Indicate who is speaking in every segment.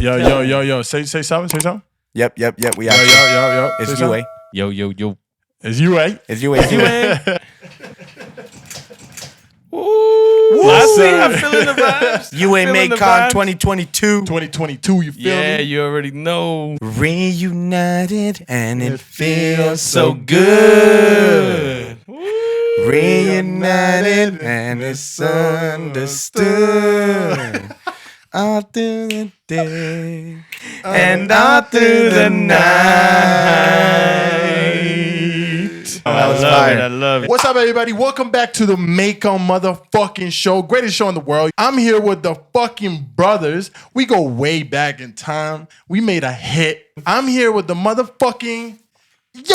Speaker 1: Yo. Say something.
Speaker 2: Yep. We out.
Speaker 1: Yo.
Speaker 2: It's UA.
Speaker 3: Yo.
Speaker 1: It's UA.
Speaker 2: It's UA.
Speaker 3: Ooh, I'm feeling the vibes.
Speaker 2: UA Maikon 2022.
Speaker 1: 2022, you feel
Speaker 3: Yeah,
Speaker 1: me?
Speaker 3: you already know.
Speaker 2: Reunited and it feels so
Speaker 3: good.
Speaker 2: Reunited and it's understood. All through the day and all through the night.
Speaker 3: I love it.
Speaker 1: What's up, everybody? Welcome back to the Maikon motherfucking show. Greatest show in the world. I'm here with the fucking brothers. We go way back in time. We made a hit. I'm here with the motherfucking
Speaker 2: It's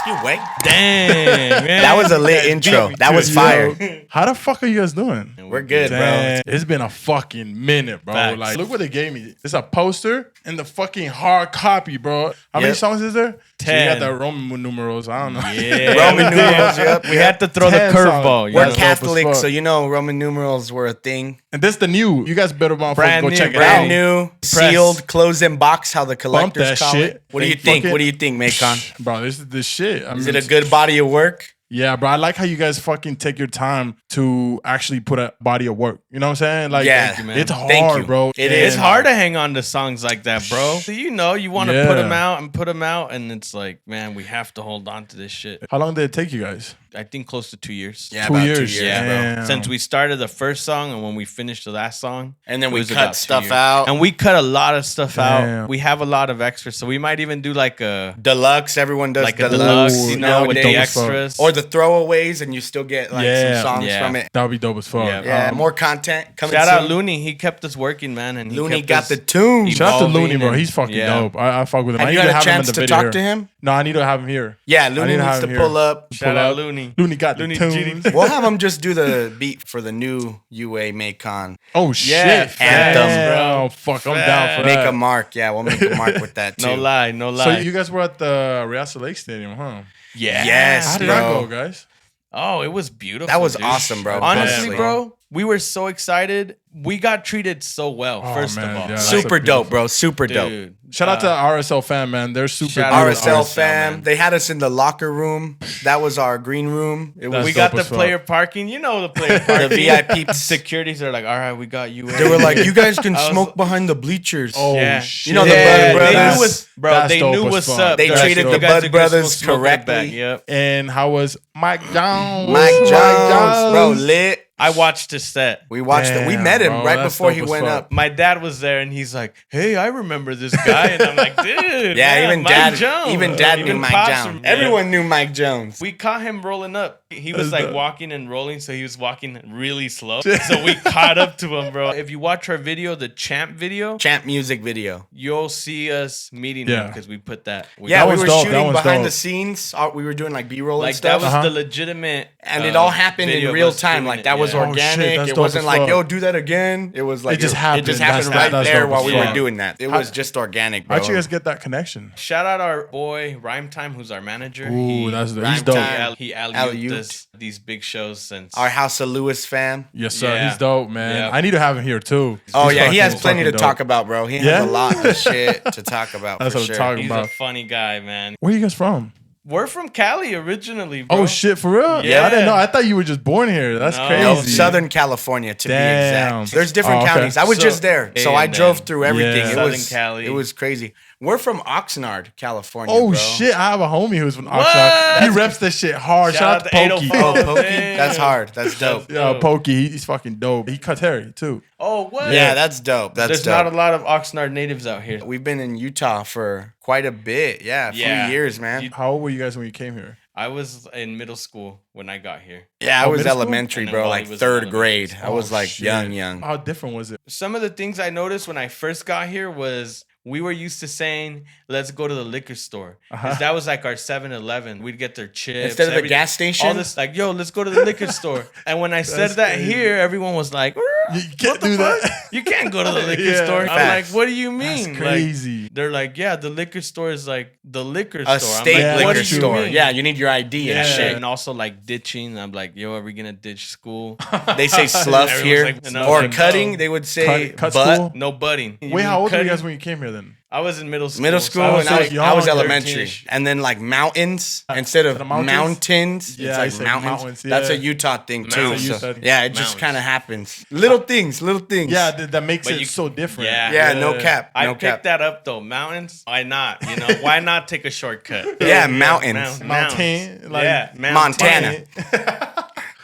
Speaker 2: UA.
Speaker 3: Dang, man.
Speaker 2: That was a lit intro. That was fire.
Speaker 1: How the fuck are you guys doing?
Speaker 2: We're good,
Speaker 1: Damn, it's been a fucking minute, bro.
Speaker 3: Facts.
Speaker 1: Like, look what they gave me. It's a poster and the fucking hard copy, bro. How many songs is there?
Speaker 3: 10.
Speaker 1: So you got the Roman numerals. I don't know.
Speaker 3: Yeah,
Speaker 2: Roman numerals, yep.
Speaker 3: We had to throw the
Speaker 1: 10
Speaker 3: curveball.
Speaker 1: songs.
Speaker 2: We're
Speaker 1: That's dope as
Speaker 2: Catholic,
Speaker 1: fuck.
Speaker 2: so you know Roman numerals were a thing.
Speaker 1: And this the new. You guys better
Speaker 3: Brand
Speaker 1: go
Speaker 3: new,
Speaker 1: check it
Speaker 2: Brand
Speaker 1: out.
Speaker 2: new, sealed, closed in box, how the collectors
Speaker 1: that
Speaker 2: call
Speaker 1: shit.
Speaker 2: it. What do you
Speaker 1: They
Speaker 2: think?
Speaker 1: fucking-
Speaker 2: What do you think, Maikon?
Speaker 1: Bro, this is the shit.
Speaker 2: Is it a good body of work?
Speaker 1: Yeah, bro. I like how you guys fucking take your time to actually put a body of work. You know what I'm saying? Like,
Speaker 2: Yeah. Thank you,
Speaker 3: man.
Speaker 1: it's
Speaker 2: Thank
Speaker 1: hard,
Speaker 2: you.
Speaker 1: bro.
Speaker 2: It
Speaker 1: And-
Speaker 2: is
Speaker 3: It's hard to hang on to songs like that, bro. So you know, you want to put them out and put them out, and it's like, man, we have to hold on to this shit.
Speaker 1: How long did it take you guys?
Speaker 3: I think close to 2 years.
Speaker 2: Yeah,
Speaker 1: 2
Speaker 2: about
Speaker 1: years.
Speaker 2: 2 years,
Speaker 3: Yeah,
Speaker 2: bro.
Speaker 1: Damn.
Speaker 3: Since we started the first song and when we finished the last song.
Speaker 2: And then
Speaker 3: it
Speaker 2: we
Speaker 3: was
Speaker 2: cut
Speaker 3: about 2
Speaker 2: stuff
Speaker 3: years.
Speaker 2: out.
Speaker 3: And we cut a lot of stuff
Speaker 1: Damn.
Speaker 3: out. We have a lot of extras. So we might even do like a
Speaker 2: Deluxe, everyone does
Speaker 3: like a
Speaker 2: deluxe,
Speaker 3: deluxe, you know, with the
Speaker 2: nowadays.
Speaker 3: extras.
Speaker 2: Or the throwaways, and you still get like some songs from it.
Speaker 1: That would be dope as fuck.
Speaker 3: Yeah.
Speaker 2: Yeah, more content coming
Speaker 3: Shout out
Speaker 2: soon.
Speaker 3: Looney. He kept us working, man. And he
Speaker 2: Looney
Speaker 3: kept
Speaker 2: got
Speaker 3: us
Speaker 2: the tunes.
Speaker 1: Shout out to
Speaker 3: evolving
Speaker 1: Looney, bro.
Speaker 3: and-
Speaker 1: He's fucking
Speaker 3: yeah.
Speaker 1: dope. I fuck with him.
Speaker 2: Have
Speaker 1: I
Speaker 2: you
Speaker 1: need to
Speaker 2: had a
Speaker 1: have him in
Speaker 2: chance
Speaker 1: the
Speaker 2: to
Speaker 1: video
Speaker 2: talk
Speaker 1: here.
Speaker 2: to him?
Speaker 1: No, I need to have him here.
Speaker 2: Yeah,
Speaker 1: I
Speaker 2: Looney
Speaker 1: need to have
Speaker 2: needs to
Speaker 1: him
Speaker 2: pull
Speaker 1: here.
Speaker 2: up.
Speaker 3: Shout
Speaker 1: Pull
Speaker 3: out
Speaker 1: up.
Speaker 3: Looney.
Speaker 1: Looney got
Speaker 3: Looney
Speaker 1: the
Speaker 3: Genie.
Speaker 1: tunes.
Speaker 2: We'll have him just do the beat for the new UA Maikon.
Speaker 1: Oh shit!
Speaker 3: Yeah,
Speaker 2: Anthem,
Speaker 1: bro. Oh, fuck, I'm down for
Speaker 2: Make
Speaker 1: that.
Speaker 2: a mark. Yeah, we'll make a mark with that too.
Speaker 3: No lie.
Speaker 1: So you guys were at the Real Lake Stadium, huh?
Speaker 3: Yeah.
Speaker 2: Yes,
Speaker 1: How did
Speaker 2: bro.
Speaker 1: that go, guys?
Speaker 3: Oh, it was beautiful.
Speaker 2: That was
Speaker 3: dude.
Speaker 2: awesome, bro.
Speaker 3: Honestly,
Speaker 2: Honestly.
Speaker 3: bro, we were so excited. We got treated so well,
Speaker 1: Oh,
Speaker 3: first
Speaker 1: man,
Speaker 3: of all.
Speaker 1: yeah, that's
Speaker 2: Super
Speaker 1: so
Speaker 2: dope, bro. Super dope.
Speaker 3: Dude.
Speaker 1: Shout out to RSL fam, man. They're super
Speaker 3: Shout
Speaker 1: good.
Speaker 3: out
Speaker 2: RSL
Speaker 3: RSL,
Speaker 2: fam.
Speaker 3: man.
Speaker 2: They had us in the locker room. That was our green room. It was
Speaker 1: That's
Speaker 3: We
Speaker 1: dope
Speaker 3: got the
Speaker 1: as fuck.
Speaker 3: player parking. You know the player
Speaker 2: the
Speaker 3: parking.
Speaker 2: VIP.
Speaker 3: Securities are like, all right, we got you.
Speaker 2: They were like, you guys can
Speaker 3: I was-
Speaker 2: smoke behind the bleachers.
Speaker 1: Oh
Speaker 3: Yeah.
Speaker 1: shit!
Speaker 2: You know the
Speaker 3: Yeah,
Speaker 2: Bud
Speaker 3: they
Speaker 2: Brothers.
Speaker 3: knew what's, bro.
Speaker 1: That's
Speaker 3: They
Speaker 1: dope
Speaker 3: knew
Speaker 1: as
Speaker 3: what's
Speaker 1: fuck.
Speaker 3: up.
Speaker 2: They
Speaker 3: They're like,
Speaker 2: treated
Speaker 3: you
Speaker 2: the
Speaker 3: guys
Speaker 2: Bud
Speaker 3: are gonna
Speaker 2: Brothers
Speaker 3: smoke it back.
Speaker 2: correctly.
Speaker 3: Yep.
Speaker 1: And how was Mike Jones?
Speaker 2: Mike Jones, bro, lit.
Speaker 3: I watched his set.
Speaker 2: We watched it. We
Speaker 1: Damn,
Speaker 2: met him
Speaker 1: bro,
Speaker 2: right
Speaker 1: that's
Speaker 2: before
Speaker 1: dope
Speaker 2: he
Speaker 1: as
Speaker 2: went
Speaker 1: fuck.
Speaker 2: up.
Speaker 3: My dad was there, and he's like, "Hey, I remember this guy," and I'm like, "Dude,
Speaker 2: Yeah, even
Speaker 3: Mike
Speaker 2: dad,
Speaker 3: Jones.
Speaker 2: even dad knew Mike
Speaker 3: Pops
Speaker 2: Jones.
Speaker 3: rem-
Speaker 2: Everyone knew Mike Jones.
Speaker 3: We caught him rolling up. He was
Speaker 1: That's
Speaker 3: like
Speaker 1: dope.
Speaker 3: walking and rolling, so he was walking really slow. So we caught up to him, bro. If you watch our video, the Champ video,
Speaker 2: Champ music video.
Speaker 3: you'll see us meeting him
Speaker 1: Yeah.
Speaker 3: because we put that.
Speaker 2: Yeah,
Speaker 1: That
Speaker 2: we
Speaker 1: was
Speaker 2: were
Speaker 1: dope. That
Speaker 2: shooting
Speaker 1: was
Speaker 2: behind
Speaker 1: dope.
Speaker 2: the scenes. We were doing like B-roll and
Speaker 3: like that
Speaker 2: stuff.
Speaker 3: was the legitimate,
Speaker 2: And it all happened
Speaker 3: video
Speaker 2: in
Speaker 3: of
Speaker 2: real
Speaker 3: us
Speaker 2: time.
Speaker 3: doing
Speaker 2: Like
Speaker 3: it,
Speaker 2: that was
Speaker 3: yeah.
Speaker 1: Oh, shit,
Speaker 2: organic.
Speaker 1: that's
Speaker 2: It
Speaker 1: dope
Speaker 2: wasn't
Speaker 1: as
Speaker 2: like,
Speaker 1: fuck.
Speaker 2: yo, do that again. It was like
Speaker 1: It just happened.
Speaker 2: It just happened
Speaker 1: That's
Speaker 2: right
Speaker 1: dope
Speaker 2: there
Speaker 1: as
Speaker 2: while we
Speaker 1: fuck.
Speaker 2: were doing that. It was just organic, bro.
Speaker 1: How'd you guys get that connection?
Speaker 3: Shout out our boy Rhyme Time, who's our manager.
Speaker 1: Ooh, that's dope.
Speaker 2: Rhyme
Speaker 1: He's dope.
Speaker 2: Time.
Speaker 3: He
Speaker 2: Alley-ooped.
Speaker 3: alley-ooped us these big shows since
Speaker 2: Our House of Lewis fam.
Speaker 1: Yes, sir.
Speaker 3: Yeah.
Speaker 1: He's dope, man.
Speaker 3: Yeah.
Speaker 1: I need to have him here too.
Speaker 2: Oh
Speaker 1: He's
Speaker 2: yeah, he has
Speaker 1: fucking
Speaker 2: plenty to
Speaker 1: dope.
Speaker 2: talk about, bro. He has
Speaker 1: Yeah?
Speaker 2: a lot of shit to talk about.
Speaker 1: That's
Speaker 2: for
Speaker 1: what I'm
Speaker 2: sure.
Speaker 1: talking
Speaker 3: he's
Speaker 1: about.
Speaker 3: a funny guy, man.
Speaker 1: Where are you guys from?
Speaker 3: We're from Cali originally, bro.
Speaker 1: Oh shit, for real?
Speaker 3: Yeah.
Speaker 1: I didn't know. I thought you were just born here. That's
Speaker 3: No.
Speaker 1: crazy.
Speaker 2: No, Southern California to
Speaker 1: Damn.
Speaker 2: be exact. There's different
Speaker 1: Oh, okay.
Speaker 2: counties. I was
Speaker 3: So-
Speaker 2: just there, so I
Speaker 3: and
Speaker 2: drove
Speaker 3: then-
Speaker 2: through everything.
Speaker 1: Yeah.
Speaker 2: It
Speaker 3: Southern
Speaker 2: was
Speaker 3: Cali.
Speaker 2: It was crazy. We're from Oxnard, California.
Speaker 1: Oh
Speaker 2: bro.
Speaker 1: shit! I have a homie who's from
Speaker 3: What?
Speaker 1: Oxnard. He reps that shit hard. Shout out to Pokey.
Speaker 3: 805.
Speaker 2: Oh, Pokey,
Speaker 3: Damn.
Speaker 2: that's hard. That's dope.
Speaker 1: Yeah, Pokey. He's fucking dope. He cuts hair too.
Speaker 3: Oh, what?
Speaker 2: Yeah, that's dope. That's
Speaker 3: There's
Speaker 2: dope.
Speaker 3: not a lot of Oxnard natives out here.
Speaker 2: We've been in Utah for quite a bit. Yeah, a few
Speaker 3: Yeah.
Speaker 2: years, man.
Speaker 1: How old were you guys when you came here?
Speaker 3: I was in middle school when I got here.
Speaker 2: Yeah, I
Speaker 1: Oh,
Speaker 2: was
Speaker 1: middle school?
Speaker 2: elementary,
Speaker 3: And then
Speaker 2: bro,
Speaker 3: Wally
Speaker 2: like
Speaker 3: was
Speaker 2: third
Speaker 3: in
Speaker 2: grade.
Speaker 3: elementary
Speaker 2: I was
Speaker 1: Oh,
Speaker 2: like
Speaker 1: shit.
Speaker 2: young.
Speaker 1: How different was it?
Speaker 3: Some of the things I noticed when I first got here was we were used to saying, let's go to the liquor store. Because that was like our 7-Eleven. We'd get their chips.
Speaker 2: Instead of a
Speaker 3: everything.
Speaker 2: gas station?
Speaker 3: All this, like, yo, let's go to the liquor store. And when I said
Speaker 1: That's
Speaker 3: that
Speaker 1: crazy.
Speaker 3: here, everyone was like,
Speaker 1: You can't do that.
Speaker 3: You can't go to the liquor
Speaker 1: Yeah.
Speaker 3: store. I'm
Speaker 2: Facts.
Speaker 3: like, what do you mean?
Speaker 1: That's crazy.
Speaker 3: Like, they're like, yeah, the liquor store is like the liquor
Speaker 2: A
Speaker 3: store.
Speaker 2: state
Speaker 1: Yeah,
Speaker 3: I'm like, what
Speaker 2: liquor
Speaker 3: do you
Speaker 2: store.
Speaker 3: mean?
Speaker 2: Yeah, you need your ID and
Speaker 1: Yeah.
Speaker 2: shit.
Speaker 3: And also like ditching. I'm like, yo, are we gonna ditch school?
Speaker 2: They say slough
Speaker 3: Everyone's
Speaker 2: here.
Speaker 3: like, no,
Speaker 2: or
Speaker 3: like,
Speaker 2: cutting,
Speaker 3: no.
Speaker 2: they would say
Speaker 1: Cut
Speaker 2: butt.
Speaker 1: school?
Speaker 3: No budding.
Speaker 1: Wait, how old were you
Speaker 3: Cutting?
Speaker 1: guys when you came here then?
Speaker 3: I was in middle school.
Speaker 2: Middle school,
Speaker 3: so
Speaker 2: and
Speaker 1: so
Speaker 2: I was
Speaker 1: young,
Speaker 2: elementary.
Speaker 3: 13-ish.
Speaker 2: And then like mountains instead of
Speaker 1: Instead of mountains?
Speaker 2: mountains,
Speaker 1: Yeah, I
Speaker 2: it's
Speaker 1: say
Speaker 2: like mountains.
Speaker 1: mountains,
Speaker 2: That's
Speaker 1: yeah.
Speaker 2: a Utah thing too.
Speaker 3: Mountains.
Speaker 2: So,
Speaker 1: Utah thing.
Speaker 2: yeah, it just
Speaker 3: Mountains.
Speaker 2: kind of happens. Little things, little things.
Speaker 1: Yeah, that makes
Speaker 3: But
Speaker 1: it
Speaker 3: you-
Speaker 1: so different.
Speaker 3: Yeah.
Speaker 2: Yeah, no cap.
Speaker 3: I
Speaker 2: No
Speaker 3: picked
Speaker 2: cap.
Speaker 3: that up though. Mountains? Why not? You know, why not take a shortcut?
Speaker 2: Yeah, mountains.
Speaker 1: Mountain, like
Speaker 3: yeah,
Speaker 2: Montana.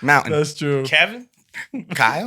Speaker 2: Mountain.
Speaker 1: That's true.
Speaker 3: Kevin?
Speaker 2: Kyle?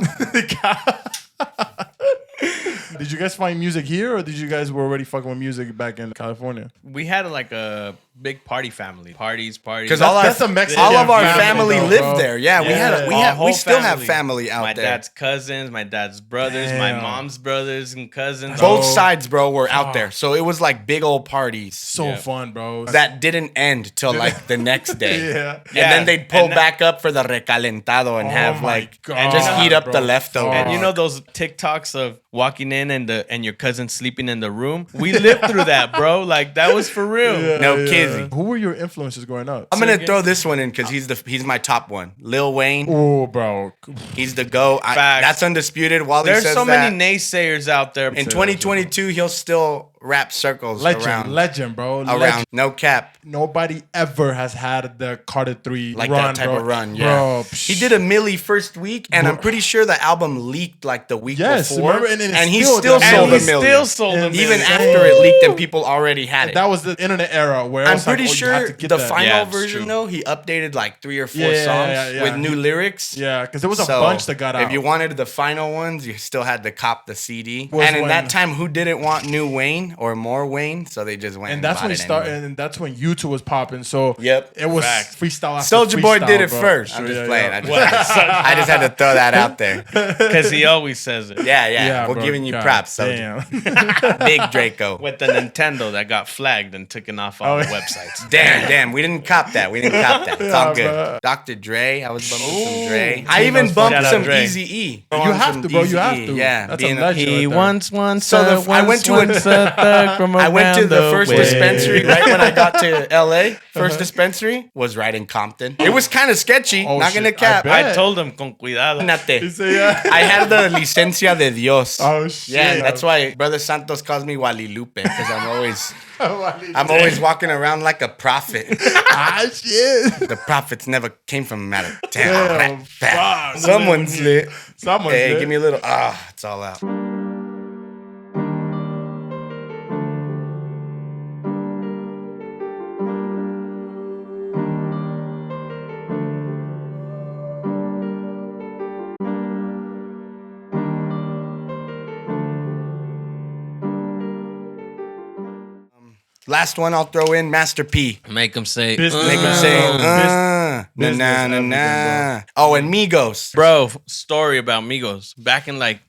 Speaker 1: Did you guys find music here, or did you guys were already fucking with music back in California?
Speaker 3: We had like a big party family. Parties.
Speaker 2: Because
Speaker 1: That's a Mexican
Speaker 2: all of our
Speaker 1: family,
Speaker 2: family
Speaker 1: though,
Speaker 2: lived
Speaker 1: bro.
Speaker 2: there. Yeah,
Speaker 3: Our
Speaker 2: we
Speaker 3: whole
Speaker 2: still have family out
Speaker 3: my
Speaker 2: there.
Speaker 3: dad's cousins, my dad's brothers, my
Speaker 1: Damn.
Speaker 3: mom's brothers and cousins.
Speaker 2: Both
Speaker 1: Bro.
Speaker 2: sides, bro, were out there. So it was like big old parties
Speaker 1: So
Speaker 3: Yeah.
Speaker 1: fun, bro.
Speaker 2: that didn't end till like the next day.
Speaker 1: Yeah.
Speaker 2: And then they'd pull
Speaker 3: And
Speaker 2: back up for the recalentado and
Speaker 1: Oh
Speaker 2: have
Speaker 1: my
Speaker 2: like
Speaker 1: God,
Speaker 2: just heat up
Speaker 1: bro.
Speaker 2: the leftovers.
Speaker 3: And you know those TikToks of walking in and your cousin sleeping in the room? We lived through that, bro. Like that was for real.
Speaker 1: Yeah,
Speaker 2: No kidding.
Speaker 1: Who were your influences growing up?
Speaker 2: I'm gonna
Speaker 3: again?
Speaker 2: throw this one in because he's my top one. Lil Wayne,
Speaker 1: Oh, bro.
Speaker 2: he's the GOAT.
Speaker 3: Facts.
Speaker 2: That's undisputed. Wally
Speaker 3: There's
Speaker 2: says
Speaker 3: so
Speaker 2: that.
Speaker 3: many naysayers out there.
Speaker 2: In 2022, he'll still rap circles
Speaker 1: Legend, bro.
Speaker 2: around.
Speaker 1: Legend.
Speaker 2: No cap.
Speaker 1: Nobody ever has had the Carter 3
Speaker 2: Like
Speaker 1: run,
Speaker 2: that type
Speaker 1: bro.
Speaker 2: of run, yeah.
Speaker 1: Bro,
Speaker 2: He did a milli first week, and I'm pretty sure the album leaked like the week
Speaker 1: Yes,
Speaker 2: before.
Speaker 1: remember? And it
Speaker 2: he
Speaker 1: still
Speaker 2: still
Speaker 1: does.
Speaker 2: sold
Speaker 3: and
Speaker 2: a
Speaker 3: he
Speaker 2: million.
Speaker 3: still sold a
Speaker 1: And
Speaker 3: million.
Speaker 2: Even after it leaked and people already had it.
Speaker 1: That was the internet era where I
Speaker 2: I'm
Speaker 1: was like,
Speaker 2: pretty
Speaker 1: oh, you have
Speaker 2: sure
Speaker 1: to get
Speaker 2: the
Speaker 1: that.
Speaker 2: final
Speaker 3: Yeah, it's
Speaker 2: version,
Speaker 3: true.
Speaker 2: though, he updated like 3 or 4
Speaker 1: Yeah,
Speaker 2: songs
Speaker 1: yeah.
Speaker 2: with new lyrics.
Speaker 1: Yeah, because there was a
Speaker 2: So,
Speaker 1: bunch that got out.
Speaker 2: If you wanted the final ones, you still had to cop the CD.
Speaker 1: Was
Speaker 2: And in
Speaker 1: when-
Speaker 2: that time, who didn't want new Wayne or more Wayne? So they just went
Speaker 1: and that's
Speaker 2: bought
Speaker 1: when he
Speaker 2: it
Speaker 1: started,
Speaker 2: anyway.
Speaker 1: and that's when YouTube was popping. So
Speaker 2: Yep.
Speaker 1: it was
Speaker 3: Facts.
Speaker 1: freestyle after
Speaker 2: Soulja Boy
Speaker 1: freestyle,
Speaker 2: did it
Speaker 1: bro.
Speaker 2: first. I'm
Speaker 1: Yeah,
Speaker 2: just
Speaker 1: yeah,
Speaker 2: playing.
Speaker 1: yeah.
Speaker 2: I just had to throw that out there.
Speaker 3: Because he always says it.
Speaker 2: Yeah. We're
Speaker 1: bro.
Speaker 2: giving you
Speaker 1: God
Speaker 2: props, Soulja.
Speaker 1: Damn.
Speaker 2: Big Draco.
Speaker 3: With the Nintendo that got flagged and taken off all
Speaker 1: Oh,
Speaker 3: the
Speaker 1: yeah.
Speaker 3: websites.
Speaker 2: Damn. We didn't cop that. It's
Speaker 1: Yeah,
Speaker 2: all good.
Speaker 1: bro.
Speaker 2: Dr. Dre. I was bumping some
Speaker 3: Ooh.
Speaker 2: Dre. I
Speaker 1: Shout
Speaker 2: even
Speaker 1: out
Speaker 2: bumped some
Speaker 3: Dre.
Speaker 2: Easy-E.
Speaker 1: You have to, bro. You have to.
Speaker 2: Yeah.
Speaker 1: That's a
Speaker 2: being
Speaker 1: legend.
Speaker 3: He
Speaker 1: right there.
Speaker 3: once
Speaker 2: So I went to I went to the first dispensary right when I got to LA. First dispensary was right in Compton. It was kind of sketchy.
Speaker 1: Oh,
Speaker 2: Not
Speaker 1: shit.
Speaker 2: gonna cap.
Speaker 1: I bet.
Speaker 3: I told him, con cuidado.
Speaker 1: He
Speaker 2: Imagínate.
Speaker 1: said, yeah.
Speaker 2: I had the licencia de Dios.
Speaker 1: Oh shit.
Speaker 2: Yeah, that's why Brother Santos calls me Wally Lupe because I'm always walking around like a prophet.
Speaker 1: Ah shit.
Speaker 2: The prophets never came from matter.
Speaker 1: Damn,
Speaker 2: Damn,
Speaker 1: fuck.
Speaker 2: someone's lit.
Speaker 1: Someone's
Speaker 2: Hey,
Speaker 1: lit.
Speaker 2: give me a little. It's all out. Last one I'll throw in Master P.
Speaker 3: Make him say,
Speaker 1: Business
Speaker 2: Make him
Speaker 1: man.
Speaker 2: say,
Speaker 1: Oh,
Speaker 2: na
Speaker 1: business
Speaker 2: na na
Speaker 1: everything,
Speaker 2: na. Oh, and Migos.
Speaker 3: Bro, story about Migos. Back in like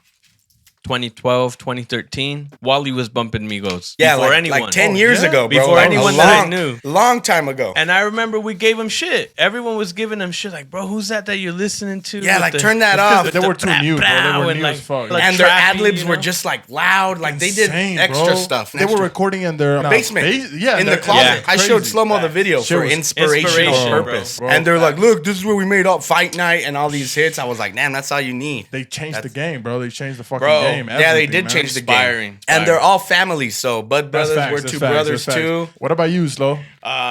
Speaker 3: 2012, 2013, Wally was bumping Migos.
Speaker 2: Yeah,
Speaker 3: before
Speaker 2: like,
Speaker 3: anyone.
Speaker 2: like 10
Speaker 1: Oh,
Speaker 2: years
Speaker 1: yeah.
Speaker 2: ago, bro.
Speaker 3: Before
Speaker 2: Like,
Speaker 3: anyone
Speaker 2: a
Speaker 3: that I
Speaker 2: long,
Speaker 3: knew.
Speaker 2: Long time ago.
Speaker 3: And I remember we gave him shit. Everyone was giving him shit. Like, bro, who's that you're listening to?
Speaker 2: Yeah,
Speaker 3: With
Speaker 2: like
Speaker 3: the-
Speaker 2: turn that off.
Speaker 1: They were too new, bro. They were
Speaker 3: and
Speaker 1: new as fuck.
Speaker 3: like
Speaker 2: And their
Speaker 3: trappy,
Speaker 2: ad libs
Speaker 3: you
Speaker 2: were
Speaker 3: know?
Speaker 2: just like loud. Like they did
Speaker 1: Insane,
Speaker 2: extra
Speaker 1: bro.
Speaker 2: stuff.
Speaker 1: They were recording in their
Speaker 2: basement.
Speaker 1: Yeah,
Speaker 2: in the
Speaker 1: their-
Speaker 2: closet.
Speaker 3: yeah,
Speaker 2: I showed
Speaker 1: crazy.
Speaker 2: Slow-Mo the video
Speaker 1: Shit
Speaker 2: for
Speaker 1: was
Speaker 2: inspirational
Speaker 3: inspiration,
Speaker 2: purpose.
Speaker 1: bro.
Speaker 2: And they're like, look, this is where we made up Fight Night and all these hits. I was like, damn, that's all you need.
Speaker 1: They changed the game, bro. They changed the fucking
Speaker 3: Bro,
Speaker 1: game.
Speaker 2: Yeah, they
Speaker 1: Everything,
Speaker 2: did
Speaker 1: man.
Speaker 2: change the
Speaker 3: Inspiring.
Speaker 2: game. And they're all families. So Bud
Speaker 1: That's
Speaker 2: Brothers
Speaker 1: facts,
Speaker 2: were
Speaker 1: that's
Speaker 2: two
Speaker 1: facts,
Speaker 2: brothers
Speaker 1: that's facts.
Speaker 2: too.
Speaker 1: What about you, Slow?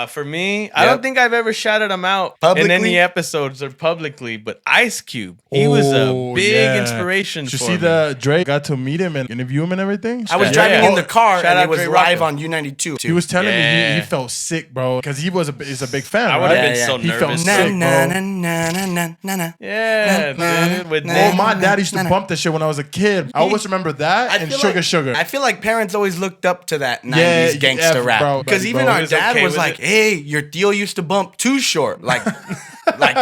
Speaker 3: For me, I don't think I've ever shouted him out
Speaker 2: Publicly?
Speaker 3: in any episodes or publicly, but Ice Cube, he was a
Speaker 1: Oh,
Speaker 3: big
Speaker 1: yeah.
Speaker 3: inspiration
Speaker 1: Did you
Speaker 3: for
Speaker 1: see
Speaker 3: me.
Speaker 1: the Drake got to meet him and interview him and everything?
Speaker 2: I was
Speaker 3: Yeah.
Speaker 2: driving
Speaker 3: Yeah.
Speaker 2: in the car
Speaker 3: Shout
Speaker 2: and
Speaker 3: out
Speaker 2: it was
Speaker 3: Dre
Speaker 2: live
Speaker 3: Rocco.
Speaker 2: on U92 too.
Speaker 1: He was telling me
Speaker 3: Yeah.
Speaker 1: he felt sick, bro, because he was is a big fan.
Speaker 3: I would
Speaker 1: right?
Speaker 3: have been
Speaker 2: Yeah,
Speaker 3: so
Speaker 2: yeah.
Speaker 1: He felt
Speaker 3: nervous.
Speaker 1: sick,
Speaker 2: na,
Speaker 1: bro.
Speaker 2: na, na, na, na, na.
Speaker 3: Yeah, dude. With
Speaker 1: Oh, my dad used to bump that shit when I was a kid. I always remember that and
Speaker 2: feel
Speaker 1: Sugar
Speaker 2: like,
Speaker 1: Sugar.
Speaker 2: I feel like parents always looked up to that 90s
Speaker 1: Yeah,
Speaker 2: gangster
Speaker 1: F,
Speaker 2: rap.
Speaker 1: bro,
Speaker 2: Because
Speaker 1: buddy,
Speaker 2: even
Speaker 1: bro.
Speaker 2: our
Speaker 3: He was
Speaker 2: dad
Speaker 3: okay
Speaker 2: was
Speaker 3: with
Speaker 2: like,
Speaker 3: it.
Speaker 2: hey, your Theo used to bump Too Short. Like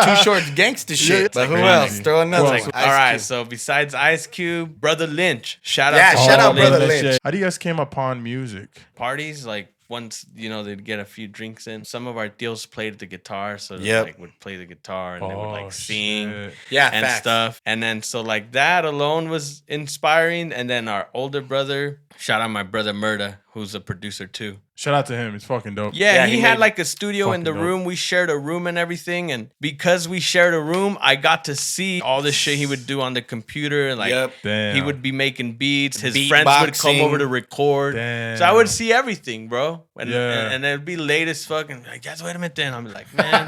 Speaker 2: Too Short's gangster shit.
Speaker 1: Yeah,
Speaker 2: But who
Speaker 1: crazy.
Speaker 2: else? Throw another
Speaker 1: Who
Speaker 2: one.
Speaker 1: else?
Speaker 3: all right, so besides Ice Cube, Brother Lynch. Shout out
Speaker 2: Yeah,
Speaker 3: to
Speaker 2: shout out
Speaker 3: Brother
Speaker 2: Brother
Speaker 3: Lynch.
Speaker 2: Lynch.
Speaker 1: How do you guys came upon music?
Speaker 3: Parties, like once, you know, they'd get a few drinks in, some of our tios played the guitar. So they like would play the guitar and they would like sing and stuff. And then so like that alone was inspiring. And then our older brother, shout out my brother Murda, who's a producer too.
Speaker 1: Shout out to him. He's fucking dope.
Speaker 3: Yeah, he had like a studio in the room. We shared a room and everything. And because we shared a room, I got to see all the shit he would do on the computer. And like he would be making beats. His friends would come over to record. So I would see everything, bro. And it'd be late as fuck. And like, just wait a minute then. I'm like, man,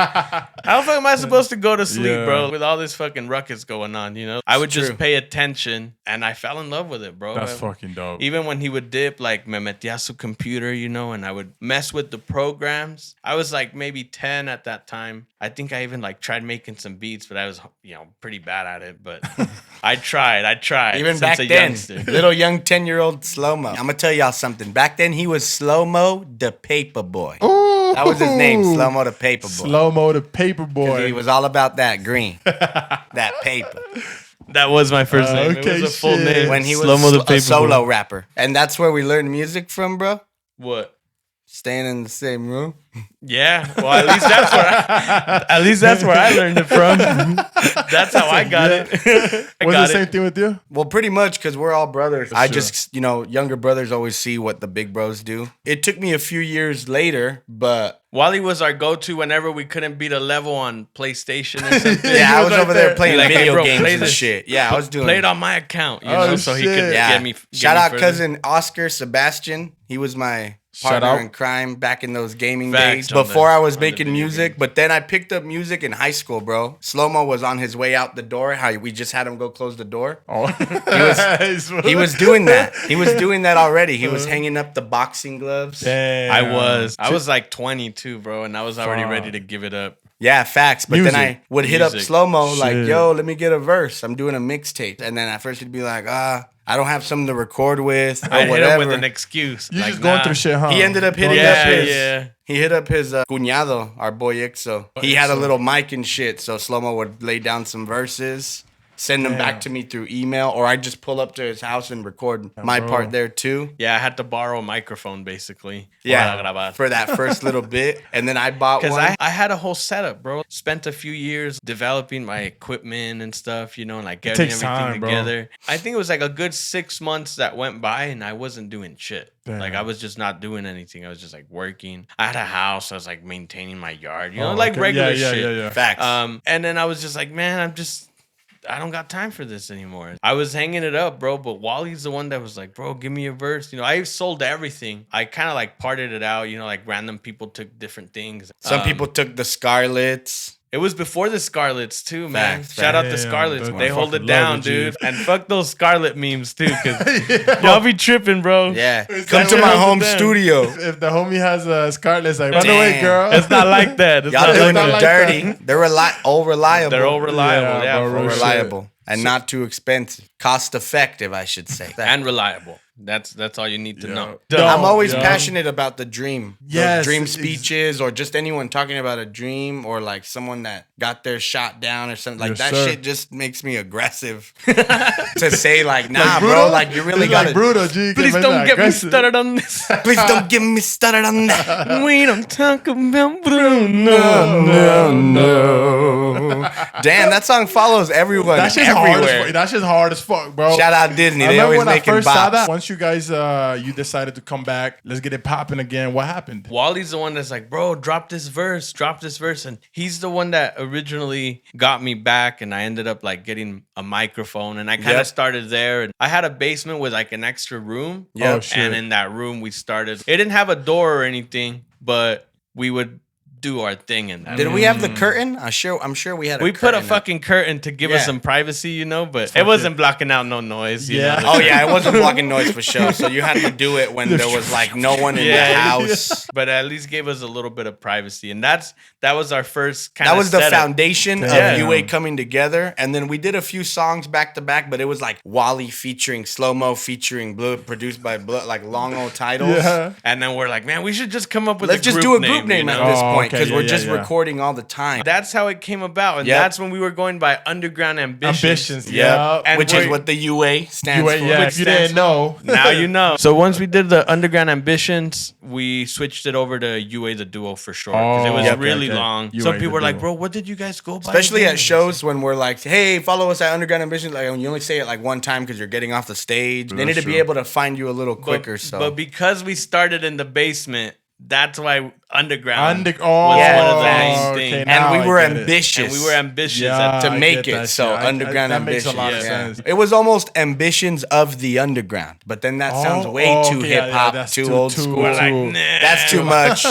Speaker 3: how the fuck am I supposed to go to sleep, bro? With all this fucking ruckus going on, you know? I would just pay attention. And I fell in love with it, bro.
Speaker 1: That's fucking dope.
Speaker 3: Even when he would dip, like, me metía su computer, you know, and I would mess with the programs. I was like maybe 10 at that time. I think I even like tried making some beats, but I was, you know, pretty bad at it. But I tried. Even back then,
Speaker 2: little young 10-year-old SlowMo. I'm going to tell y'all something. Back then, he was SlowMo the Paper Boy.
Speaker 1: Ooh.
Speaker 2: That was his name, SlowMo the Paper Boy.
Speaker 1: SlowMo the Paper Boy.
Speaker 2: He was all about that green, that paper.
Speaker 3: That was my first name.
Speaker 1: Okay,
Speaker 3: it was a full name.
Speaker 2: When he was a solo rapper. And that's where we learned music from, bro.
Speaker 3: What?
Speaker 2: Staying in the same room.
Speaker 3: Yeah. Well, at least that's where I learned it from. That's how I got it.
Speaker 1: Was it the same thing with you?
Speaker 2: Well, pretty much because we're all brothers. I just, you know, younger brothers always see what the big bros do. It took me a few years later, but
Speaker 3: Wally was our go-to whenever we couldn't beat a level on PlayStation or something.
Speaker 2: I was over there playing
Speaker 3: like,
Speaker 2: video
Speaker 3: bro,
Speaker 2: games and shit. Yeah, I was doing.
Speaker 3: Played on my account, you know, so he could get me.
Speaker 2: Shout out cousin Oscar Sebastian. He was my partner in crime back in those gaming days before I was making music. But then I picked up music in high school, bro. SlowMo was on his way out the door. How we just had him go close the door.
Speaker 1: Oh.
Speaker 2: He was doing that. He was doing that already. He was hanging up the boxing gloves.
Speaker 1: Damn.
Speaker 3: I was like 22, bro, and I was already ready to give it up.
Speaker 2: Yeah, facts. But then I would hit up SlowMo like, yo, let me get a verse. I'm doing a mixtape. And then at first he'd be like, I don't have something to record with or
Speaker 3: I
Speaker 2: whatever.
Speaker 3: hit him with an excuse.
Speaker 1: You just going through shit, huh?
Speaker 2: He ended up hitting He hit up his cuñado, our boy Ixo. He had a little mic and shit, so SlowMo would lay down some verses, send them back to me through email, or I'd just pull up to his house and record my part there too.
Speaker 3: Yeah, I had to borrow a microphone basically.
Speaker 2: Yeah, for that first little bit. And then I bought one.
Speaker 3: Because I had a whole setup, bro. Spent a few years developing my equipment and stuff, you know, and like getting everything together. Bro. I think it was like a good 6 months that went by and I wasn't doing shit. Damn. Like I was just not doing anything. I was just like working. I had a house. I was like maintaining my yard, you know, like regular shit.
Speaker 1: Yeah.
Speaker 2: Facts.
Speaker 3: And then I was just like, man, I don't got time for this anymore. I was hanging it up, bro, but Wally's the one that was like, bro, give me a verse. You know, I sold everything. I kind of like parted it out, you know, like random people took different things.
Speaker 2: Some people took the Scarlets.
Speaker 3: It was before the Scarlets too, man. Shout out the Scarlets. They hold it down, dude. And fuck those Scarlet memes too, because y'all be tripping, bro.
Speaker 2: Yeah. Come to my home studio.
Speaker 1: If the homie has a Scarlet, it's like, run away, girl.
Speaker 3: It's not like that.
Speaker 2: Y'all doing it dirty. They're all reliable.
Speaker 3: They're all reliable. Yeah,
Speaker 2: reliable. And not too expensive. Cost effective, I should say.
Speaker 3: And reliable. That's all you need to know.
Speaker 2: I'm always passionate about the dream.
Speaker 1: Yes,
Speaker 2: dream speeches or just anyone talking about a dream or like someone that got their shot down or something. Like that shit just makes me aggressive to say like, nah, like, bro, like you really got to.
Speaker 3: Please don't get me started on this.
Speaker 2: Please don't get me started on that.
Speaker 3: We don't talk about Bruno.
Speaker 2: No. Damn, that song follows everyone.
Speaker 1: That shit's everywhere. That shit's hard as fuck, bro.
Speaker 2: Shout out Disney.
Speaker 1: I
Speaker 2: they always
Speaker 1: when I first
Speaker 2: bops.
Speaker 1: saw that. Once you guys, you decided to come back, let's get it popping again. What happened?
Speaker 3: Wally's the one that's like, bro, drop this verse. And he's the one that originally got me back. And I ended up like getting a microphone and I kind of started there. And I had a basement with like an extra room.
Speaker 1: Yeah. Oh, shit.
Speaker 3: And in that room we started. It didn't have a door or anything, but we would do our thing in that.
Speaker 2: Did we have the curtain? I'm sure we had.
Speaker 3: We put a fucking curtain to give us some privacy, you know, but it wasn't blocking out no noise. You know?
Speaker 2: Oh yeah, it wasn't blocking noise for sure. So you had to do it when there was like no one in the house.
Speaker 3: But at least gave us a little bit of privacy, and that was our first kind.
Speaker 2: That
Speaker 3: of
Speaker 2: was the
Speaker 3: setup.
Speaker 2: Foundation of UA coming together, and then we did a few songs back to back. But it was like Wally featuring SlowMo featuring Blood, produced by Blood, like long old titles.
Speaker 3: And then we're like, man, we should just come up with.
Speaker 2: Let's just do a group name at this point. point because we're just recording all the time.
Speaker 3: That's how it came about, and that's when we were going by Underground Ambitions.
Speaker 2: Which is what the UA stands for.
Speaker 1: Yeah, if you didn't know,
Speaker 3: now you know. So once we did the Underground Ambitions, we switched it over to UA The Duo for short because it was really long.
Speaker 1: UA
Speaker 3: Some people were
Speaker 1: The
Speaker 3: like,
Speaker 1: Duo.
Speaker 3: "Bro, what did you guys go by?"
Speaker 2: Especially at shows when we're like, "Hey, follow us at Underground Ambitions." Like when you only say it like one time because you're getting off the stage. They need to be able to find you a little quicker.
Speaker 3: But because we started in the basement, that's why Underground was
Speaker 2: one
Speaker 3: of the main things.
Speaker 2: And we were ambitious.
Speaker 3: And we were ambitious
Speaker 2: to make it. So Underground
Speaker 1: Ambitions.
Speaker 2: Ambitions.
Speaker 1: That makes a lot of sense.
Speaker 2: It was almost Ambitions of the Underground. But then that sounds way too hip-hop, too old school.
Speaker 3: Like, nah.
Speaker 2: That's too much.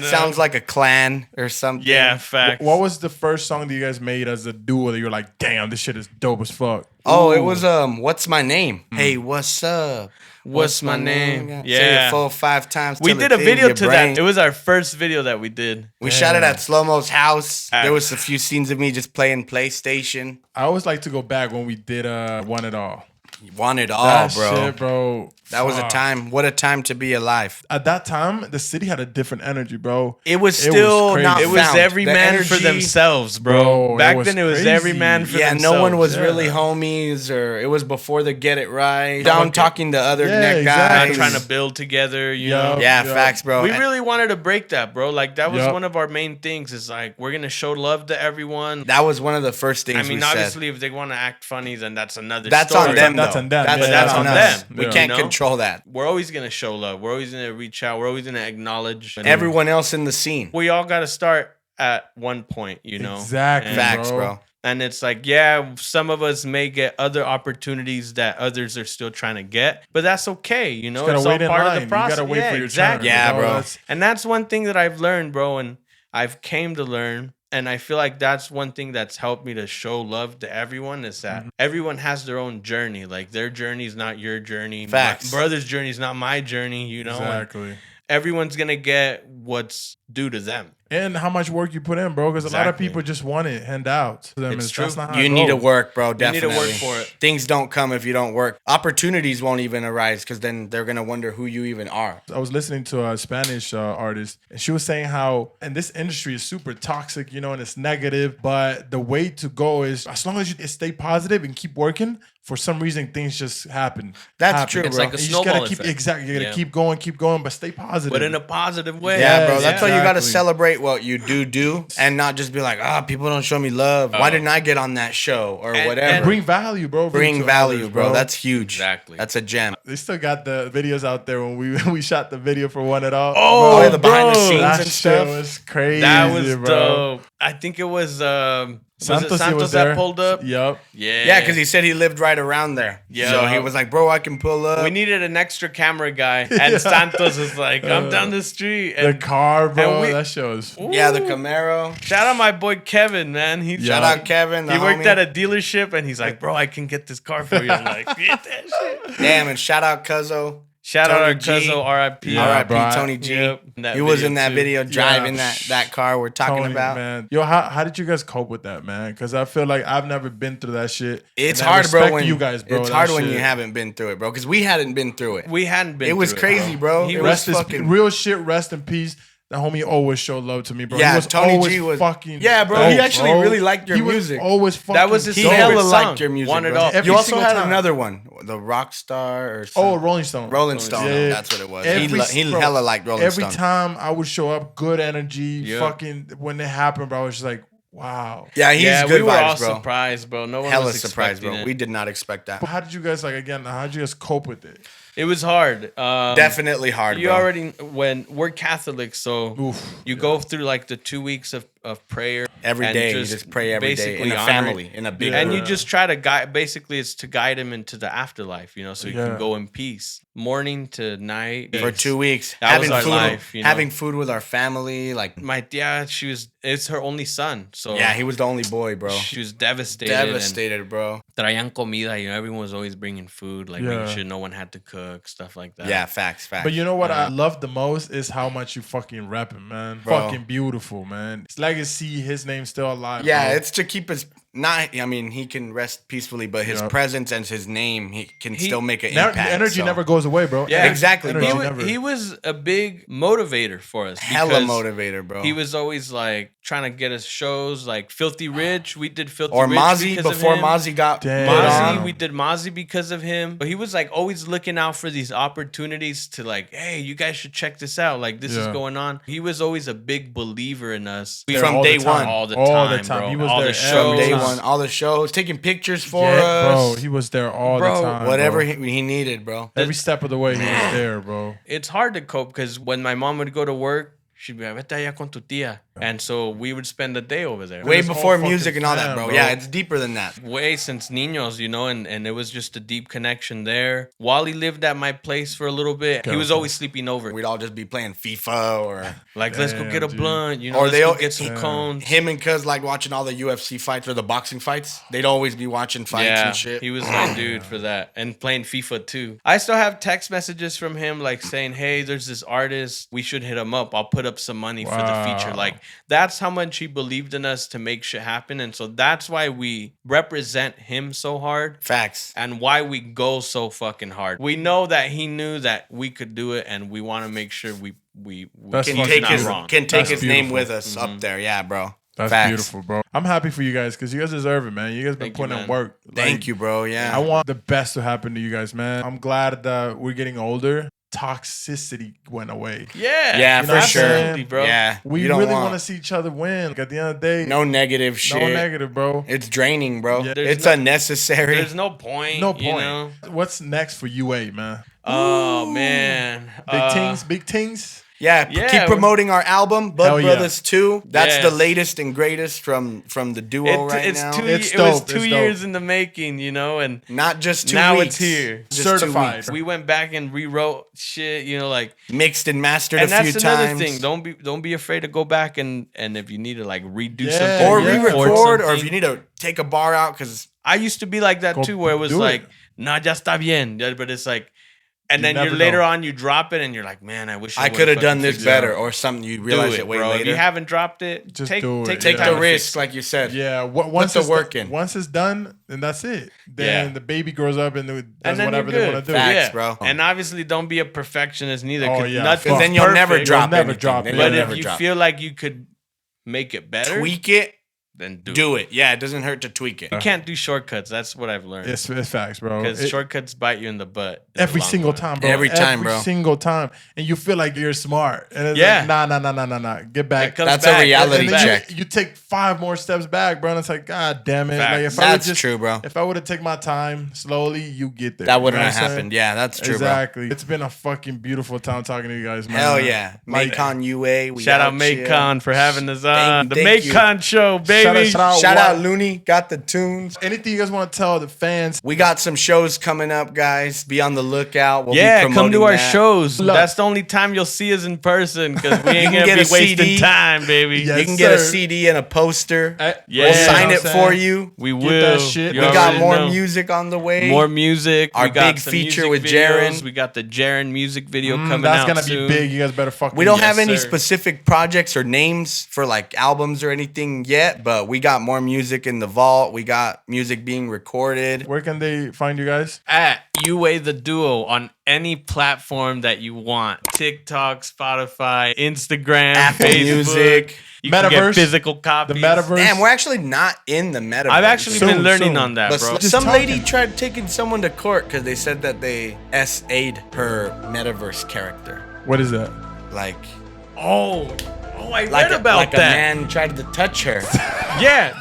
Speaker 2: Sounds like a clan or something.
Speaker 3: Yeah, facts.
Speaker 1: What was the first song that you guys made as a duo that you were like, damn, this shit is dope as fuck?
Speaker 2: Oh, it was What's My Name? Hey, what's up?
Speaker 3: What's my name?
Speaker 2: Say it 4 or 5 times.
Speaker 3: We did a video to that. It was our first video that we did.
Speaker 2: We shot it at Slow-Mo's house. There was a few scenes of me just playing PlayStation.
Speaker 1: I always like to go back when we did Want It All.
Speaker 2: You want it all,
Speaker 1: That
Speaker 2: bro.
Speaker 1: shit, bro.
Speaker 2: That was a time. What a time to be alive.
Speaker 1: At that time, the city had a different energy, bro.
Speaker 2: It was still
Speaker 1: crazy.
Speaker 2: not
Speaker 3: It was
Speaker 2: found.
Speaker 3: every
Speaker 2: The
Speaker 3: man for
Speaker 2: energy-
Speaker 3: themselves, bro.
Speaker 1: Bro,
Speaker 3: Back
Speaker 1: it was
Speaker 3: then, it was
Speaker 1: crazy.
Speaker 3: every man for themselves.
Speaker 2: no one was really homies, or it was before the Get It Right. Down talking to other neck guys.
Speaker 3: Not trying to build together, you know?
Speaker 2: Yeah, facts, bro.
Speaker 3: We really wanted to break that, bro. Like, that was
Speaker 1: Yup.
Speaker 3: one of our main things is, like, we're going to show love to everyone.
Speaker 2: That was one of the first things we said.
Speaker 3: Obviously, if they want to act funny, then that's another
Speaker 2: That's
Speaker 3: story.
Speaker 2: on them,
Speaker 1: That's
Speaker 2: though.
Speaker 1: on them.
Speaker 2: That's on
Speaker 3: us.
Speaker 2: them. We
Speaker 1: Yeah.
Speaker 2: can't
Speaker 3: You know?
Speaker 2: control that.
Speaker 3: We're always going to show love. We're always going to reach out. We're always going to acknowledge
Speaker 2: Everyone else in the scene.
Speaker 3: We all got to start at one point, you know?
Speaker 1: Exactly.
Speaker 2: Facts, bro.
Speaker 3: And it's like, yeah, some of us may get other opportunities that others are still trying to get, but that's okay, you know?
Speaker 1: Gotta
Speaker 3: It's all
Speaker 1: wait in
Speaker 3: part
Speaker 1: line.
Speaker 3: of the process.
Speaker 1: You gotta wait for your
Speaker 3: exactly.
Speaker 1: turn.
Speaker 2: Yeah, bro.
Speaker 1: That's-
Speaker 3: And that's one thing that I've learned, bro, and I've came to learn. And I feel like that's one thing that's helped me to show love to everyone is that everyone has their own journey. Like their journey is not your journey.
Speaker 2: Facts.
Speaker 3: My brother's journey is not my journey, you know?
Speaker 1: Exactly.
Speaker 3: And everyone's going to get what's due to them.
Speaker 1: And how much work you put in, bro? Because a lot of
Speaker 3: Exactly.
Speaker 1: people just want it handouts. To them.
Speaker 3: It's
Speaker 1: That's
Speaker 3: true.
Speaker 1: not how
Speaker 2: You
Speaker 1: it
Speaker 2: need to
Speaker 1: goes.
Speaker 2: work, bro.
Speaker 3: You
Speaker 2: Definitely.
Speaker 3: need to work for it.
Speaker 2: Things don't come if you don't work. Opportunities won't even arise because then they're going to wonder who you even are.
Speaker 1: I was listening to a Spanish artist, and she was saying how, and this industry is super toxic, you know, and it's negative, but the way to go is as long as you stay positive and keep working, for some reason things just happen.
Speaker 2: That's true,
Speaker 3: It's
Speaker 2: bro.
Speaker 3: like a
Speaker 1: You just
Speaker 3: snowball
Speaker 1: gotta keep
Speaker 3: effect.
Speaker 1: exactly. You gotta
Speaker 3: Yeah.
Speaker 1: keep going, but stay positive.
Speaker 3: But in a positive way.
Speaker 2: Yeah, bro.
Speaker 1: Yes,
Speaker 2: That's why you got to
Speaker 1: exactly.
Speaker 2: celebrate what you do and not just be like, people don't show me love. Why didn't I get on that show or
Speaker 3: And-
Speaker 2: whatever?
Speaker 3: and
Speaker 1: Bring value, bro.
Speaker 2: Bring
Speaker 1: to
Speaker 2: value,
Speaker 1: others,
Speaker 2: bro. That's huge.
Speaker 3: Exactly.
Speaker 2: That's a gem.
Speaker 1: They still got the videos out there when we shot the video for One It All.
Speaker 2: Oh,
Speaker 1: Bro,
Speaker 2: the behind the
Speaker 3: bro,
Speaker 2: scenes
Speaker 1: that
Speaker 2: and
Speaker 1: shit
Speaker 2: stuff.
Speaker 1: was crazy.
Speaker 3: That was
Speaker 1: bro.
Speaker 3: dope. I think it was
Speaker 1: Santos,
Speaker 3: it Santos that pulled up?
Speaker 1: Yep.
Speaker 3: Yeah.
Speaker 2: Yeah, because he said he lived right around there.
Speaker 3: Yeah.
Speaker 2: So he was like, bro, I can pull up.
Speaker 3: We needed an extra camera guy. And Santos was like, I'm down the street.
Speaker 1: The
Speaker 3: And
Speaker 1: car, bro.
Speaker 3: and we-
Speaker 1: That show was.
Speaker 2: Yeah, the Camaro.
Speaker 3: shout out my boy Kevin, man.
Speaker 2: Shout out Kevin.
Speaker 3: He
Speaker 2: the
Speaker 3: worked
Speaker 2: homie.
Speaker 3: at a dealership and he's like, bro, I can get this car for you. I'm like, get that shit.
Speaker 2: Damn, and shout out Cuzzo.
Speaker 3: Shout out
Speaker 2: Tony
Speaker 3: our
Speaker 2: G.
Speaker 3: Cuzzo, RIP.
Speaker 1: Yeah,
Speaker 2: R.I.P.
Speaker 1: bro.
Speaker 2: Tony G.
Speaker 3: Yep,
Speaker 2: He was in that
Speaker 3: too.
Speaker 2: video driving
Speaker 1: Yeah.
Speaker 2: that car we're talking
Speaker 1: Tony,
Speaker 2: about.
Speaker 1: man. Yo, how did you guys cope with that, man? Because I feel like I've never been through that shit.
Speaker 2: It's
Speaker 1: And I
Speaker 2: hard, bro.
Speaker 1: respect
Speaker 2: When
Speaker 1: you guys, bro.
Speaker 2: it's
Speaker 1: that
Speaker 2: hard when
Speaker 1: shit.
Speaker 2: you haven't been through it, bro. Because we hadn't been through it.
Speaker 3: We hadn't been
Speaker 2: It was
Speaker 3: through
Speaker 2: crazy, bro.
Speaker 3: He
Speaker 2: It
Speaker 3: was
Speaker 2: was
Speaker 1: Rest
Speaker 2: fucking
Speaker 1: real shit. Rest in peace. That homie always showed love to me, bro.
Speaker 2: Yeah,
Speaker 1: he was
Speaker 2: Tony
Speaker 1: always
Speaker 2: G was
Speaker 1: fucking.
Speaker 2: Yeah, bro. He
Speaker 1: dope,
Speaker 2: actually
Speaker 1: bro.
Speaker 2: really liked your
Speaker 1: He was
Speaker 2: music.
Speaker 1: always fucking.
Speaker 3: That was his
Speaker 2: He
Speaker 1: dope.
Speaker 3: favorite
Speaker 2: hella
Speaker 3: song.
Speaker 2: liked your music.
Speaker 3: Want It
Speaker 2: bro.
Speaker 3: All.
Speaker 1: Every
Speaker 2: You also
Speaker 1: single
Speaker 2: had
Speaker 1: time.
Speaker 2: another one, the Rockstar or
Speaker 1: Oh,
Speaker 2: something.
Speaker 1: Rolling Stone.
Speaker 2: Rolling Stone.
Speaker 1: Yeah.
Speaker 2: That's what it was. He
Speaker 1: Bro,
Speaker 2: hella liked Rolling
Speaker 1: every
Speaker 2: Stone.
Speaker 1: time I would show up, good energy.
Speaker 3: Yep.
Speaker 1: Fucking when it happened, bro, I was just like, wow.
Speaker 2: Yeah, he's
Speaker 3: Yeah,
Speaker 2: good
Speaker 3: we were all
Speaker 2: vibes, bro.
Speaker 3: surprised, bro. No one
Speaker 2: Hella
Speaker 3: was
Speaker 2: surprised, bro.
Speaker 3: expecting it.
Speaker 2: We did not expect that.
Speaker 1: But how did you guys how did you guys cope with it?
Speaker 3: It was hard.
Speaker 2: Definitely hard,
Speaker 3: You
Speaker 2: bro.
Speaker 3: already when we're Catholics, so
Speaker 1: Oof.
Speaker 3: you go through like the 2 weeks of prayer
Speaker 2: Every
Speaker 3: and
Speaker 2: day, you just pray every day in
Speaker 3: basically
Speaker 2: a
Speaker 3: honor-
Speaker 2: family, in a big
Speaker 3: and you
Speaker 2: group.
Speaker 3: just try to guide. Basically, it's to guide him into the afterlife, you know, so he
Speaker 1: Yeah.
Speaker 3: can go in peace, morning to night.
Speaker 2: for 2 weeks.
Speaker 3: That was our
Speaker 2: food,
Speaker 3: life, you know?
Speaker 2: having food with our family, like
Speaker 3: My tia, it's her only son, so
Speaker 2: yeah, he was the only boy, bro.
Speaker 3: she was devastated. and
Speaker 2: Devastated, bro.
Speaker 3: traían comida, you know, everyone was always bringing food, like
Speaker 1: Yeah.
Speaker 3: making sure no one had to cook, stuff like that.
Speaker 2: Yeah, facts.
Speaker 1: But you know what I love the most is how much you fucking rap him, man.
Speaker 2: Bro.
Speaker 1: Fucking beautiful, man. His legacy, his name's still alive.
Speaker 2: Yeah,
Speaker 1: bro.
Speaker 2: it's to keep his I mean, he can rest peacefully, but his presence and his name, he can still make an impact.
Speaker 1: The energy never goes away, bro.
Speaker 2: Yeah, exactly,
Speaker 3: bro. He was a big motivator for us.
Speaker 2: Hella motivator, bro.
Speaker 3: He was always like trying to get us shows like Filthy Rich. We did Filthy
Speaker 2: Rich. Or
Speaker 3: Mozzie
Speaker 2: before Mozzie got
Speaker 3: Mozzie. We did Mozzie because of him. But he was like always looking out for these opportunities to like, hey, you guys should check this out. Like this is going on. He was always a big believer in us
Speaker 2: from day one,
Speaker 3: all the time. Bro.
Speaker 1: He was
Speaker 3: all
Speaker 1: there
Speaker 3: the shows,
Speaker 2: day one, all the shows, taking pictures for us,
Speaker 1: bro. He was there all the time.
Speaker 2: Whatever he needed, bro.
Speaker 1: Every step of the way, he was there, bro.
Speaker 3: It's hard to cope because when my mom would go to work, she'd be like, vete allá con tu tía. And so we would spend the day over there.
Speaker 2: Way before music and all that, bro. Yeah, it's deeper than that.
Speaker 3: Way since niños, you know, and it was just a deep connection there. Wally lived at my place for a little bit. He was always sleeping over.
Speaker 2: We'd all just be playing FIFA or...
Speaker 3: like, let's go get a blunt, you know,
Speaker 2: or
Speaker 3: let's go get some cones.
Speaker 2: Him and Cuz like watching all the UFC fights or the boxing fights. They'd always be watching fights and shit.
Speaker 3: He was my dude for that. And playing FIFA too. I still have text messages from him like saying, hey, there's this artist. We should hit him up. I'll put up some money for the feature. Like, that's how much he believed in us to make shit happen. And so that's why we represent him so hard.
Speaker 2: Facts.
Speaker 3: And why we go so fucking hard. We know that he knew that we could do it, and we want to make sure we
Speaker 2: can take his name with us up there. Yeah, bro.
Speaker 1: That's beautiful, bro. I'm happy for you guys because you guys deserve it, man. You guys been putting in work.
Speaker 2: Thank you, bro. Yeah.
Speaker 1: I want the best to happen to you guys, man. I'm glad that we're getting older. Toxicity went away.
Speaker 3: Yeah,
Speaker 2: for sure,
Speaker 3: bro.
Speaker 2: Yeah,
Speaker 1: we really want to see each other win. Like, at the end of the day,
Speaker 2: no negative shit.
Speaker 1: No negative, bro.
Speaker 2: It's draining, bro. Yeah, it's unnecessary.
Speaker 3: There's no point.
Speaker 1: No point.
Speaker 3: You know?
Speaker 1: What's next for UA, man?
Speaker 3: Oh man,
Speaker 1: big things.
Speaker 2: Yeah, keep promoting our album, Bud Brothers 2. That's the latest and greatest from the duo right now.
Speaker 3: It was 2 years in the making, you know, and
Speaker 2: not just 2
Speaker 3: now
Speaker 2: weeks.
Speaker 3: It's here.
Speaker 2: Just
Speaker 1: certified.
Speaker 2: 2 weeks.
Speaker 3: We went back and rewrote shit, you know, like
Speaker 2: mixed and mastered
Speaker 3: and
Speaker 2: a few times.
Speaker 3: And that's another thing. Don't be afraid to go back and if you need to like redo something
Speaker 2: or re-record, or if you need to take a bar out, because
Speaker 3: I used to be like that too, where it was like, nah, ya está bien, but it's like. And then later on, you drop it, and you're like, "Man, I wish I
Speaker 2: could have done this better," or something. You realize it way later.
Speaker 3: If you haven't dropped it,
Speaker 1: just
Speaker 3: take
Speaker 1: do it.
Speaker 2: Take the risk, like you said.
Speaker 1: Yeah, once it's done, then that's it. Then the baby grows up and does whatever they want to do.
Speaker 2: Facts, bro.
Speaker 3: And obviously, don't be a perfectionist neither.
Speaker 2: Because then you'll never drop it.
Speaker 3: But if you feel like you could make it better,
Speaker 2: tweak it.
Speaker 3: Then
Speaker 2: do it. Yeah, it doesn't hurt to tweak it.
Speaker 3: You can't do shortcuts. That's what I've learned.
Speaker 1: It's facts, bro.
Speaker 3: Because shortcuts bite you in the butt.
Speaker 1: Every single time, bro.
Speaker 2: Every time, bro.
Speaker 1: Every single time. And you feel like you're smart. And it's like, nah. Get back.
Speaker 2: That's a reality check.
Speaker 1: You take 5 more steps back, bro. And it's like, God damn it. Like,
Speaker 2: that's true, bro.
Speaker 1: If I would have taken my time slowly, you get there.
Speaker 2: That wouldn't have happened. Yeah, that's true,
Speaker 1: exactly. Bro. It's been a fucking beautiful time talking to you guys, man.
Speaker 2: Hell yeah. Maikon UA.
Speaker 3: Shout out Maikon for having us on. The Maikon Show, baby.
Speaker 2: Shout out Looney, got the tunes.
Speaker 1: Anything you guys want to tell the fans?
Speaker 2: We got some shows coming up, guys. Be on the lookout. We'll be promoting
Speaker 3: come to our shows. That's the only time you'll see us in person because we ain't gonna be wasting time, baby.
Speaker 2: You can get a CD and a poster. We'll sign it for you.
Speaker 3: We will.
Speaker 1: That shit.
Speaker 2: We got more music on the way.
Speaker 3: More music.
Speaker 2: Our big feature with Jarren.
Speaker 3: We got the Jarren music video coming out.
Speaker 1: That's gonna be big. You guys better fucking.
Speaker 2: We don't have any specific projects or names for like albums or anything yet, but we got more music in the vault. We got music being recorded.
Speaker 1: Where can they find you guys?
Speaker 3: At UA The Duo on any platform that you want. TikTok, Spotify, Instagram,
Speaker 2: Apple
Speaker 3: Facebook.
Speaker 2: Music.
Speaker 3: You can get physical copies.
Speaker 1: The metaverse.
Speaker 2: Damn, we're actually not in the metaverse.
Speaker 3: I've actually been learning on that, bro.
Speaker 2: Some lady tried taking someone to court because they said that they SA'd her metaverse character.
Speaker 1: What is that?
Speaker 2: Like...
Speaker 3: I read about that.
Speaker 2: A man tried to touch her.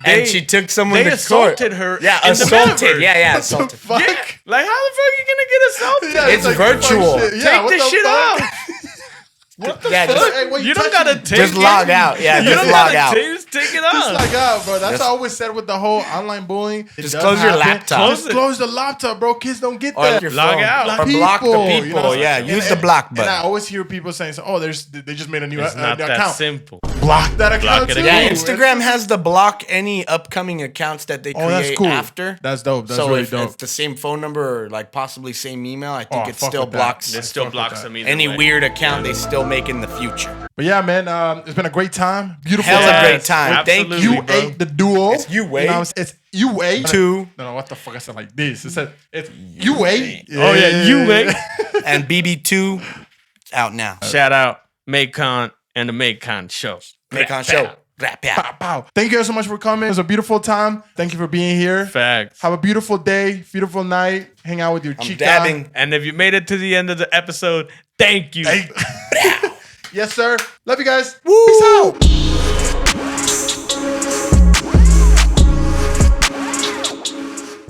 Speaker 3: And
Speaker 2: she took someone to court.
Speaker 3: Assaulted her.
Speaker 2: Yeah, assaulted.
Speaker 3: Assaulted.
Speaker 1: Fuck?
Speaker 3: Yeah. Like, how the fuck are you gonna get assaulted?
Speaker 2: It's like virtual.
Speaker 3: Take this shit off.
Speaker 1: What the fuck?
Speaker 3: You don't gotta take it.
Speaker 2: Just log out. Yeah,
Speaker 3: you
Speaker 2: just
Speaker 3: don't
Speaker 2: log out.
Speaker 3: Just take it off.
Speaker 1: Just log out, bro. That's what I always said with the whole online bullying.
Speaker 2: Just close your laptop.
Speaker 1: Just close the laptop, bro. Kids don't get that.
Speaker 3: Or log out.
Speaker 2: Or block the people. Use the block button.
Speaker 1: And I always hear people saying, "Oh, they just made a new account."
Speaker 3: It's not that simple.
Speaker 1: block that account too.
Speaker 2: Yeah, Instagram has the block any upcoming accounts that they create
Speaker 1: that's cool.
Speaker 2: after.
Speaker 1: That's dope. That's
Speaker 2: so
Speaker 1: really
Speaker 2: if
Speaker 1: dope.
Speaker 2: it's the same phone number or like possibly same email, I think it still blocks.
Speaker 3: It still blocks them either
Speaker 2: any
Speaker 3: way.
Speaker 2: weird account they still make in the future.
Speaker 1: But yeah, man, it's been a great time. Beautiful.
Speaker 2: Hell of a great time. Thank you.
Speaker 1: You ate the duo.
Speaker 2: It's you ate.
Speaker 1: You know, it's you ate.
Speaker 2: Two.
Speaker 1: No, what the fuck? I said like this. It said it's you ate.
Speaker 3: Oh yeah, you ate.
Speaker 2: And BB2 out now.
Speaker 3: Shout out Maikon and the Maikon Show.
Speaker 2: Maikon Show.
Speaker 1: Pow, pow. Thank you guys so much for coming. It was a beautiful time. Thank you for being here.
Speaker 3: Facts.
Speaker 1: Have a beautiful day, beautiful night. Hang out with your chica.
Speaker 2: Dabbing.
Speaker 3: And if you made it to the end of the episode, thank you.
Speaker 1: Yes, sir. Love you guys. Woo. Peace out.